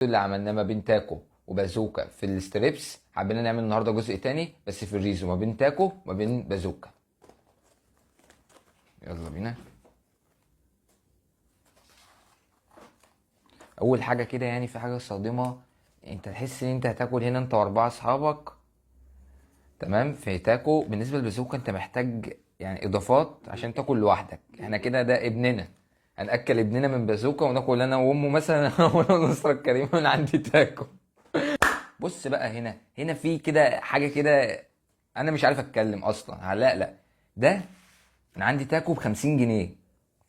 اللي عملناه ما بين تاكو وبازوكا في الستريبس حبينا نعمل النهارده جزء تاني بس في الريزو ما بين تاكو وما بين بازوكا. يلا بينا. اول حاجه كده يعني في حاجه صادمه، انت تحس ان انت هتاكل هنا انت واربعه اصحابك، تمام؟ في تاكو بالنسبه للبازوكا انت محتاج يعني اضافات عشان تاكل لوحدك. احنا كده ده ابننا، هنأكل ابننا من بازوكا وناكل انا وامه مثلا وانا نصر الكريم من عندي تاكو. بص بقى، هنا في كده حاجه كده، انا مش عارف اتكلم اصلا. لا ده من عندي تاكو ب50 جنيه،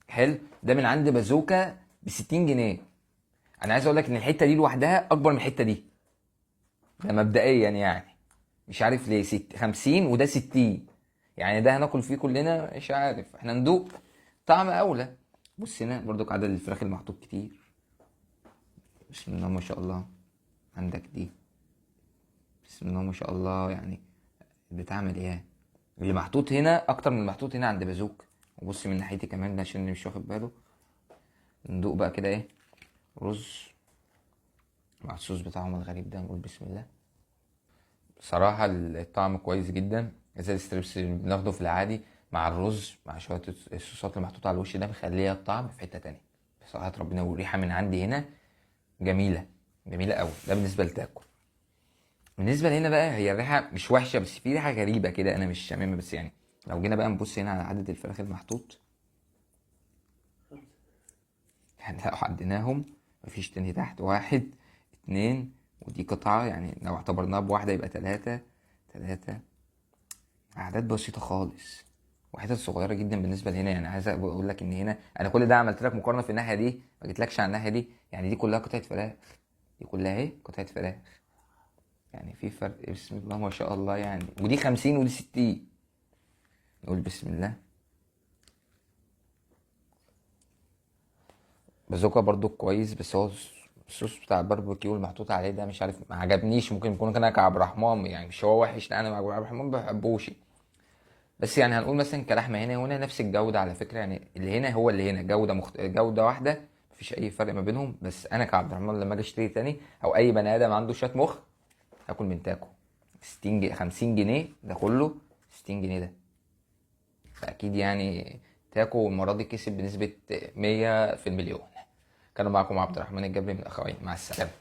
حلو. ده من عند بازوكا ب60 جنيه. انا عايز اقول لك ان الحته دي لوحدها اكبر من الحته دي، ده مبدئيا يعني. مش عارف ليه 50 وده 60، يعني ده هناكل فيه كلنا؟ مش عارف، احنا ندوق طعم اولى. بص هنا برضو عدد الفراخ المحطوط كتير، بسم الله ما شاء الله. عندك دي، بسم الله ما شاء الله، يعني بتعمل ايه؟ اللي محطوط هنا اكتر من المحطوط هنا عند بازوك. وبص من ناحيتي كمان ده عشان اللي مش واخد باله. ندوق بقى كده ايه، رز مع الصوص بتاعهم الغريب ده، نقول بسم الله. بصراحة الطعم كويس جدا، زي الستريبس اللي بناخده في العادي، مع الرز مع شوية الصوصات اللي محطوطة على الوش ده مخليها الطعم في حتة تانية. بصراحة ربنا، والريحة من عندي هنا جميلة، جميلة قوي. ده بالنسبة لتاكل. بالنسبة لهنا بقى، هي الريحة مش وحشة بس في ريحة غريبة كده أنا مش شاممها. بس يعني لو جينا بقى نبص هنا على عدد الفراخ المحطوط، هنلاقوا عديناهم، مفيش تاني تحت. واحد، اتنين، ودي قطعة، يعني لو اعتبرناها بواحدة يبقى تلاتة. أعداد بسيطة خالص وحتت صغيرة جدا بالنسبة لهنا. يعني عايز أقول لك إن هنا أنا كل ده عملت لك مقارنة في الناحية دي، ما جيتلكش على الناحية دي. يعني دي كلها قطعة فراخ، دي كلها اهي قطعة فراخ، يعني في فرق بسم الله ما شاء الله يعني. ودي 50 ودي 60. نقول بسم الله. بازوكا برضو كويس، بس هو الصوص بتاع الباربيكيو المحطوط عليه ده مش عارف ما عجبنيش. ممكن يكون كان كعب الرحمن، يعني مش هو وحش، لا انا عبد الرحمن ما بحبوش. بس يعني هنقول مثلا كلحمه هنا وهنا نفس الجوده على فكره، يعني اللي هنا هو اللي هنا جوده جوده واحده، مفيش اي فرق ما بينهم. بس انا كعبد الرحمن لما اجي اشتري تاني، او اي بني ادم عنده شويه مخ، هاكل من تاكو. 60 جنيه 50 جنيه ده كله، 60 جنيه ده فاكيد يعني. تاكو المره دي كسب بنسبه 100 في المليون. كانوا معكم عبد الرحمن الجبري من اخوين، مع السلامه.